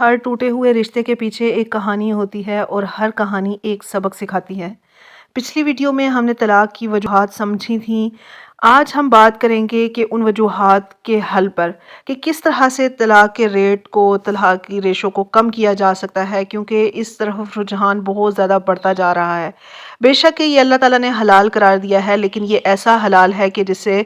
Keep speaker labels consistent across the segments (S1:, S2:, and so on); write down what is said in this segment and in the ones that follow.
S1: ہر ٹوٹے ہوئے رشتے کے پیچھے ایک کہانی ہوتی ہے اور ہر کہانی ایک سبق سکھاتی ہے۔ پچھلی ویڈیو میں ہم نے طلاق کی وجوہات سمجھی تھیں۔ آج ہم بات کریں گے کہ ان وجوہات کے حل پر، کہ کس طرح سے طلاق کے ریٹ کو، طلاق کی ریشو کو کم کیا جا سکتا ہے، کیونکہ اس طرف رجحان بہت زیادہ بڑھتا جا رہا ہے۔ بے شک کہ یہ اللہ تعالیٰ نے حلال قرار دیا ہے، لیکن یہ ایسا حلال ہے کہ جسے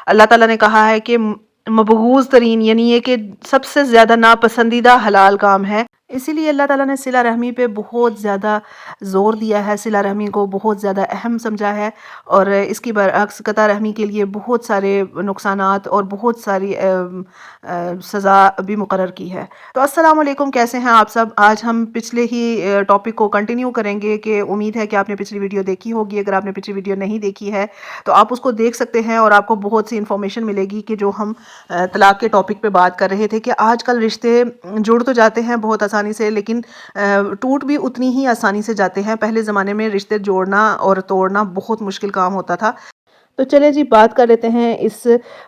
S1: اللہ تعالیٰ نے کہا ہے کہ مبغوض ترین، یعنی یہ کہ سب سے زیادہ ناپسندیدہ حلال کام ہے۔ اسی لیے اللہ تعالیٰ نے صلہ رحمی پہ بہت زیادہ زور دیا ہے، صلہ رحمی کو بہت زیادہ اہم سمجھا ہے، اور اس کی برعکس قطع رحمی کے لیے بہت سارے نقصانات اور بہت ساری سزا بھی مقرر کی ہے۔ تو السلام علیکم، کیسے ہیں آپ سب؟ آج ہم پچھلے ہی ٹاپک کو کنٹینیو کریں گے، کہ امید ہے کہ آپ نے پچھلی ویڈیو دیکھی ہوگی۔ اگر آپ نے پچھلی ویڈیو نہیں دیکھی ہے تو آپ اس کو دیکھ سکتے ہیں، اور آپ کو بہت سی انفارمیشن ملے گی کہ جو ہم طلاق کے ٹاپک پہ بات کر رہے تھے، کہ آج کل رشتے جڑ تو جاتے ہیں بہت آسانی سے، لیکن ٹوٹ بھی اتنی ہی آسانی سے جاتے ہیں۔ پہلے زمانے میں رشتے جوڑنا اور توڑنا بہت مشکل کام ہوتا تھا۔ تو چلے جی، بات کر لیتے ہیں اس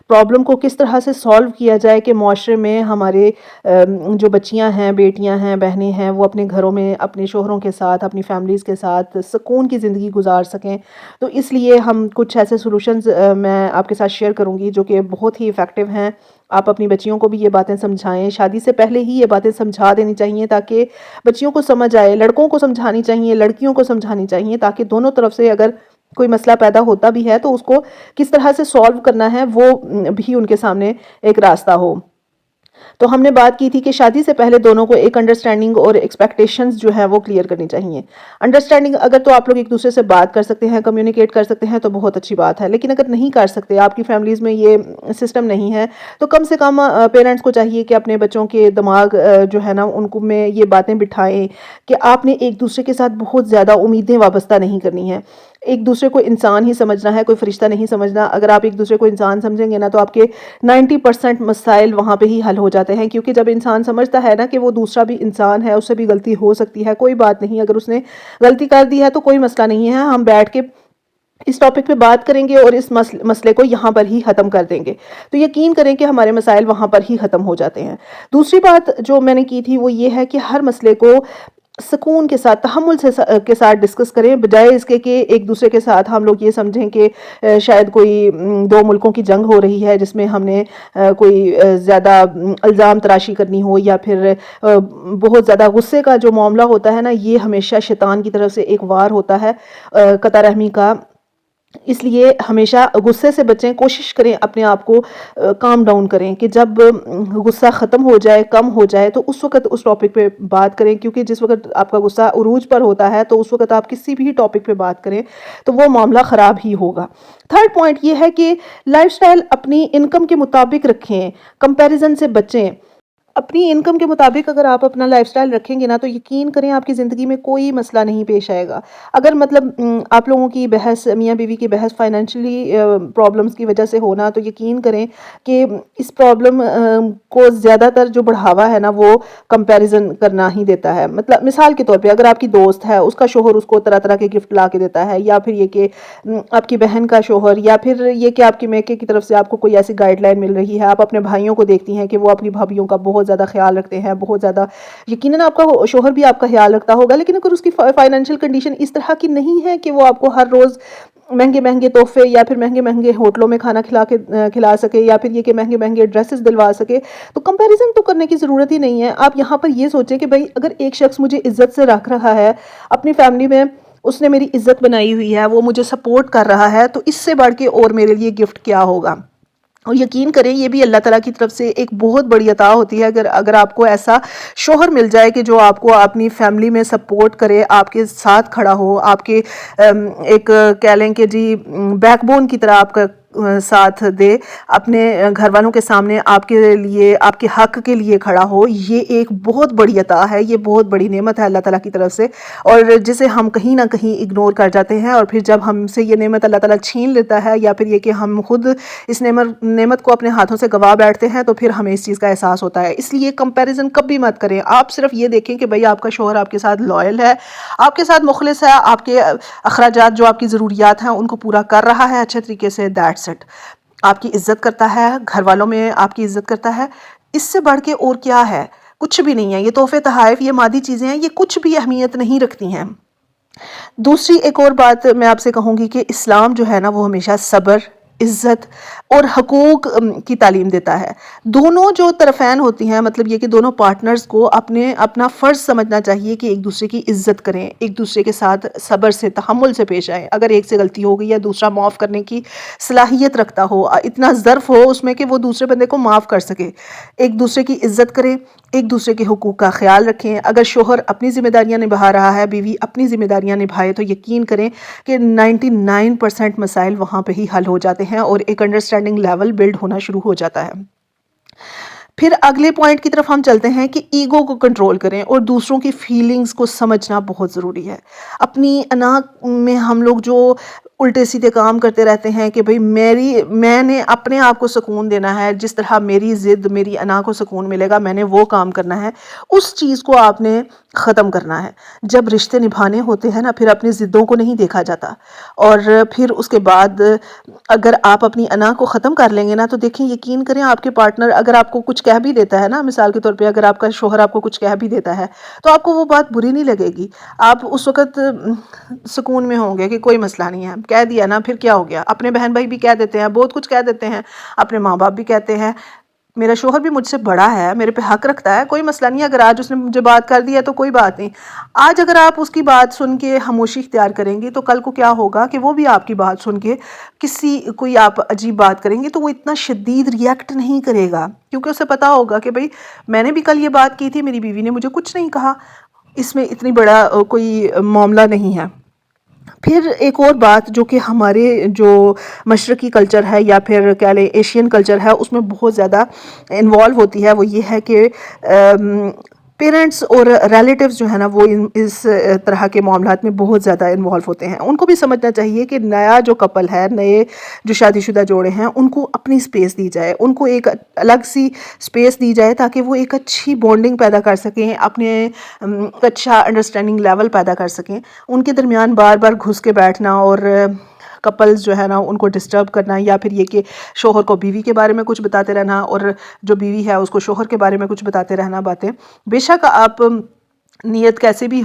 S1: پرابلم کو کس طرح سے سالو کیا جائے کہ معاشرے میں ہمارے جو بچیاں ہیں، بیٹیاں ہیں، بہنیں ہیں، وہ اپنے گھروں میں اپنے شوہروں کے ساتھ، اپنی فیملیز کے ساتھ سکون کی زندگی گزار سکیں۔ تو اس لیے ہم کچھ ایسے سولوشنز میں آپ کے ساتھ شیئر کروں گی جو کہ بہت ہی ایفیکٹیو ہیں۔ آپ اپنی بچیوں کو بھی یہ باتیں سمجھائیں، شادی سے پہلے ہی یہ باتیں سمجھا دینی چاہیے، تاکہ بچیوں کو سمجھ آئے۔ لڑکوں کو سمجھانی چاہیے، لڑکیوں کو سمجھانی چاہیے، تاکہ دونوں طرف سے اگر کوئی مسئلہ پیدا ہوتا بھی ہے تو اس کو کس طرح سے سالو کرنا ہے، وہ بھی ان کے سامنے ایک راستہ ہو۔ تو ہم نے بات کی تھی کہ شادی سے پہلے دونوں کو ایک انڈرسٹینڈنگ اور ایکسپیکٹیشنز جو ہے وہ کلیئر کرنی چاہیے۔ انڈرسٹینڈنگ اگر تو آپ لوگ ایک دوسرے سے بات کر سکتے ہیں، کمیونیکیٹ کر سکتے ہیں، تو بہت اچھی بات ہے، لیکن اگر نہیں کر سکتے، آپ کی فیملیز میں یہ سسٹم نہیں ہے، تو کم سے کم پیرنٹس کو چاہیے کہ اپنے بچوں کے دماغ جو ہے نا، ان کو میں یہ باتیں بٹھائیں کہ آپ نے ایک دوسرے کے ساتھ بہت زیادہ امیدیں وابستہ نہیں کرنی ہیں۔ ایک دوسرے کو انسان ہی سمجھنا ہے، کوئی فرشتہ نہیں سمجھنا۔ اگر آپ ایک دوسرے کو انسان سمجھیں گے نا، تو آپ کے 90% مسائل وہاں پہ ہی حل ہو جاتے ہیں، کیونکہ جب انسان سمجھتا ہے نا کہ وہ دوسرا بھی انسان ہے، اس سے بھی غلطی ہو سکتی ہے، کوئی بات نہیں، اگر اس نے غلطی کر دی ہے تو کوئی مسئلہ نہیں ہے، ہم بیٹھ کے اس ٹاپک پہ بات کریں گے اور اس مسئلے کو یہاں پر ہی ختم کر دیں گے، تو یقین کریں کہ ہمارے مسائل وہاں پر ہی ختم ہو جاتے ہیں۔ دوسری بات جو میں نے کی تھی وہ یہ ہے کہ ہر مسئلے کو سکون کے ساتھ، تحمل کے ساتھ ڈسکس کریں، بجائے اس کے کہ ایک دوسرے کے ساتھ ہم لوگ یہ سمجھیں کہ شاید کوئی دو ملکوں کی جنگ ہو رہی ہے، جس میں ہم نے کوئی زیادہ الزام تراشی کرنی ہو، یا پھر بہت زیادہ غصے کا جو معاملہ ہوتا ہے نا، یہ ہمیشہ شیطان کی طرف سے ایک وار ہوتا ہے قطع رحمی کا۔ اس لیے ہمیشہ غصے سے بچیں، کوشش کریں اپنے آپ کو کام ڈاؤن کریں، کہ جب غصہ ختم ہو جائے، کم ہو جائے، تو اس وقت اس ٹاپک پہ بات کریں، کیونکہ جس وقت آپ کا غصہ عروج پر ہوتا ہے تو اس وقت آپ کسی بھی ٹاپک پہ بات کریں تو وہ معاملہ خراب ہی ہوگا۔ تھرڈ پوائنٹ یہ ہے کہ لائف سٹائل اپنی انکم کے مطابق رکھیں، کمپیریزن سے بچیں۔ اپنی انکم کے مطابق اگر آپ اپنا لائف سٹائل رکھیں گے نا، تو یقین کریں آپ کی زندگی میں کوئی مسئلہ نہیں پیش آئے گا۔ اگر مطلب آپ لوگوں کی بحث، میاں بیوی کی بحث فائنینشلی پرابلمز کی وجہ سے ہونا، تو یقین کریں کہ اس پرابلم کو زیادہ تر جو بڑھاوا ہے نا، وہ کمپیریزن کرنا ہی دیتا ہے۔ مطلب مثال کے طور پہ اگر آپ کی دوست ہے، اس کا شوہر اس کو طرح طرح کے گفٹ لا کے دیتا ہے، یا پھر یہ کہ آپ کی بہن کا شوہر، یا پھر یہ کہ آپ کے میکے کی طرف سے آپ کو کوئی ایسی گائیڈ لائن مل رہی ہے، آپ اپنے بھائیوں کو دیکھتی ہیں کہ وہ اپنی بھابھیوں کا بہت زیادہ خیال رکھتے ہیں، بہت زیادہ، یقیناً آپ کا شوہر بھی آپ کا خیال رکھتا ہوگا، لیکن اگر اس کی فائنینشیل کنڈیشن اس طرح کی نہیں ہے کہ وہ آپ کو ہر روز مہنگے مہنگے تحفے یا پھر مہنگے مہنگے ہوٹلوں میں کھانا کھلا سکے، یا پھر یہ کہ مہنگے مہنگے ڈریسز دلوا سکے، تو کمپیریزن تو کرنے کی ضرورت ہی نہیں ہے۔ آپ یہاں پر یہ سوچیں کہ بھائی اگر ایک شخص مجھے عزت سے رکھ رہا ہے اپنی فیملی میں، اس نے میری عزت بنائی ہوئی ہے، وہ مجھے سپورٹ کر رہا ہے، تو اس سے بڑھ کے اور میرے لیے گفٹ کیا ہوگا۔ اور یقین کریں یہ بھی اللہ تعالیٰ کی طرف سے ایک بہت بڑی عطا ہوتی ہے، اگر آپ کو ایسا شوہر مل جائے کہ جو آپ کو اپنی فیملی میں سپورٹ کرے، آپ کے ساتھ کھڑا ہو، آپ کے ایک کہہ لیں کہ جی بیک بون کی طرح آپ کا ساتھ دے، اپنے گھر والوں کے سامنے آپ کے لیے، آپ کے حق کے لیے کھڑا ہو، یہ ایک بہت بڑی عطا ہے، یہ بہت بڑی نعمت ہے اللہ تعالیٰ کی طرف سے، اور جسے ہم کہیں نہ کہیں اگنور کر جاتے ہیں، اور پھر جب ہم سے یہ نعمت اللہ تعالیٰ چھین لیتا ہے، یا پھر یہ کہ ہم خود اس نعمت کو اپنے ہاتھوں سے گوا بیٹھتے ہیں، تو پھر ہمیں اس چیز کا احساس ہوتا ہے۔ اس لیے کمپیریزن کبھی مت کریں، آپ صرف یہ دیکھیں کہ بھئی آپ کا شوہر آپ کے ساتھ لائل ہے، آپ کے ساتھ مخلص ہے، آپ کے اخراجات جو آپ کی ضروریات ہیں ان کو پورا کر رہا ہے اچھے طریقے سے، دیٹس اٹ۔ آپ کی عزت کرتا ہے، گھر والوں میں آپ کی عزت کرتا ہے، اس سے بڑھ کے اور کیا ہے؟ کچھ بھی نہیں ہے. یہ تحفے تحائف، یہ مادی چیزیں ہیں، یہ کچھ بھی اہمیت نہیں رکھتی ہیں. دوسری ایک اور بات میں آپ سے کہوں گی کہ اسلام جو ہے نا وہ ہمیشہ صبر، عزت اور حقوق کی تعلیم دیتا ہے. دونوں جو طرفین ہوتی ہیں، مطلب یہ کہ دونوں پارٹنرز کو اپنا فرض سمجھنا چاہیے کہ ایک دوسرے کی عزت کریں، ایک دوسرے کے ساتھ صبر سے، تحمل سے پیش آئیں. اگر ایک سے غلطی ہو گئی یا دوسرا معاف کرنے کی صلاحیت رکھتا ہو، اتنا ظرف ہو اس میں کہ وہ دوسرے بندے کو معاف کر سکے، ایک دوسرے کی عزت کریں، ایک دوسرے کے حقوق کا خیال رکھیں. اگر شوہر اپنی ذمہ داریاں نبھا رہا ہے، بیوی اپنی ذمہ داریاں نبھائے، تو یقین کریں کہ 99% مسائل وہاں پہ ہی حل ہو جاتے ہیں اور ایک انڈرسٹینڈنگ لیول بلڈ ہونا شروع ہو جاتا ہے. پھر اگلے پوائنٹ کی طرف ہم چلتے ہیں کہ ایگو کو کنٹرول کریں اور دوسروں کی فیلنگز کو سمجھنا بہت ضروری ہے. اپنی انا میں ہم لوگ جو الٹے سیدھے کام کرتے رہتے ہیں کہ بھئی میں نے اپنے آپ کو سکون دینا ہے، جس طرح میری ضد میری انا کو سکون ملے گا میں نے وہ کام کرنا ہے، اس چیز کو آپ نے ختم کرنا ہے. جب رشتے نبھانے ہوتے ہیں نا، پھر اپنی ضدوں کو نہیں دیکھا جاتا. اور پھر اس کے بعد اگر آپ اپنی انا کو ختم کر لیں گے نا، تو دیکھیں یقین کریں آپ کے پارٹنر اگر آپ کو کچھ کہہ بھی دیتا ہے نا، مثال کے طور پہ اگر آپ کا شوہر آپ کو کچھ کہہ بھی دیتا ہے تو آپ کو وہ بات بری نہیں لگے گی. آپ اس وقت سکون میں ہوں گے کہ کوئی مسئلہ نہیں ہے، کہہ دیا نا پھر کیا ہو گیا. اپنے بہن بھائی بھی کہہ دیتے ہیں، بہت کچھ کہہ دیتے ہیں، اپنے ماں باپ بھی کہتے ہیں میرا شوہر بھی مجھ سے بڑا ہے، میرے پہ حق رکھتا ہے، کوئی مسئلہ نہیں. اگر آج اس نے مجھے بات کر دی ہے تو کوئی بات نہیں. آج اگر آپ اس کی بات سن کے خاموشی اختیار کریں گی تو کل کو کیا ہوگا کہ وہ بھی آپ کی بات سن کے کوئی آپ عجیب بات کریں گے تو وہ اتنا شدید ریئیکٹ نہیں کرے گا، کیونکہ اسے پتا ہوگا کہ بھئی میں نے بھی کل یہ بات کی تھی، میری بیوی نے مجھے کچھ نہیں کہا، اس میں اتنی بڑا کوئی معاملہ نہیں ہے. پھر ایک اور بات جو کہ ہمارے جو مشرقی کلچر ہے یا پھر کہہ لیں ایشین کلچر ہے، اس میں بہت زیادہ انوالو ہوتی ہے، وہ یہ ہے کہ پیرنٹس اور ریلیٹیوز جو ہے نا وہ اس طرح کے معاملات میں بہت زیادہ انوالو ہوتے ہیں. ان کو بھی سمجھنا چاہیے کہ نیا جو کپل ہے، نئے جو شادی شدہ جوڑے ہیں، ان کو اپنی سپیس دی جائے، ان کو ایک الگ سی سپیس دی جائے تاکہ وہ ایک اچھی بانڈنگ پیدا کر سکیں، اپنے اچھا انڈرسٹینڈنگ لیول پیدا کر سکیں. ان کے درمیان بار بار گھس کے بیٹھنا اور کپلز جو ہے نا ان کو ڈسٹرب کرنا، یا پھر یہ کہ شوہر کو بیوی کے بارے میں کچھ بتاتے رہنا اور جو بیوی ہے اس کو شوہر کے بارے میں کچھ بتاتے رہنا باتیں. بے شک آپ نیت کیسے بھی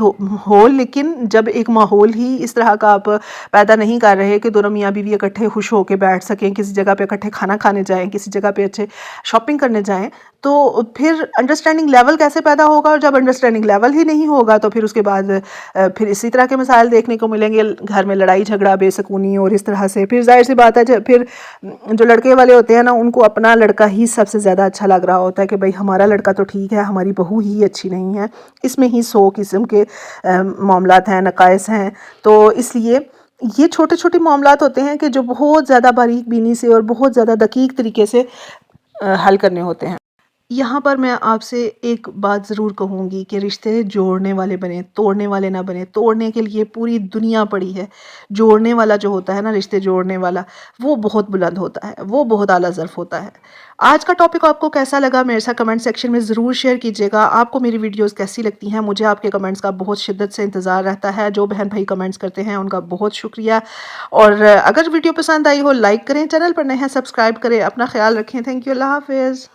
S1: ہو لیکن جب ایک ماحول ہی اس طرح کا آپ پیدا نہیں کر رہے کہ دونوں میاں بیوی اکٹھے خوش ہو کے بیٹھ سکیں، کسی جگہ پہ اکٹھے کھانا کھانے جائیں، کسی جگہ پہ اچھے شاپنگ کرنے جائیں، تو پھر انڈرسٹینڈنگ لیول کیسے پیدا ہوگا؟ اور جب انڈرسٹینڈنگ لیول ہی نہیں ہوگا تو پھر اس کے بعد پھر اسی طرح کے مسائل دیکھنے کو ملیں گے، گھر میں لڑائی جھگڑا، بے سکونی، اور اس طرح سے پھر ظاہر سی بات ہے پھر جو لڑکے والے ہوتے ہیں نا ان کو اپنا لڑکا ہی سب سے زیادہ اچھا لگ رہا ہوتا ہے کہ بھئی ہمارا لڑکا تو ٹھیک ہے، ہماری بہو ہی اچھی نہیں ہے. اس میں ہی 100 قسم کے معاملات ہیں، نقائص ہیں. تو اس لیے یہ چھوٹے چھوٹے معاملات ہوتے ہیں کہ جو بہت زیادہ باریک بینی سے اور بہت زیادہ دقیق طریقے سے حل کرنے ہوتے ہیں. یہاں پر میں آپ سے ایک بات ضرور کہوں گی کہ رشتے جوڑنے والے بنے، توڑنے والے نہ بنے. توڑنے کے لیے پوری دنیا پڑی ہے، جوڑنے والا جو ہوتا ہے نا، رشتے جوڑنے والا، وہ بہت بلند ہوتا ہے، وہ بہت اعلیٰ ظرف ہوتا ہے. آج کا ٹاپک آپ کو کیسا لگا میرے ساتھ کمنٹ سیکشن میں ضرور شیئر کیجیے گا. آپ کو میری ویڈیوز کیسی لگتی ہیں؟ مجھے آپ کے کمنٹس کا بہت شدت سے انتظار رہتا ہے. جو بہن بھائی کمنٹس کرتے ہیں ان کا بہت شکریہ. اور اگر ویڈیو پسند آئی ہو لائک کریں، چینل پر نئے ہیں سبسکرائب کریں. اپنا خیال رکھیں. Thank you. اللہ حافظ.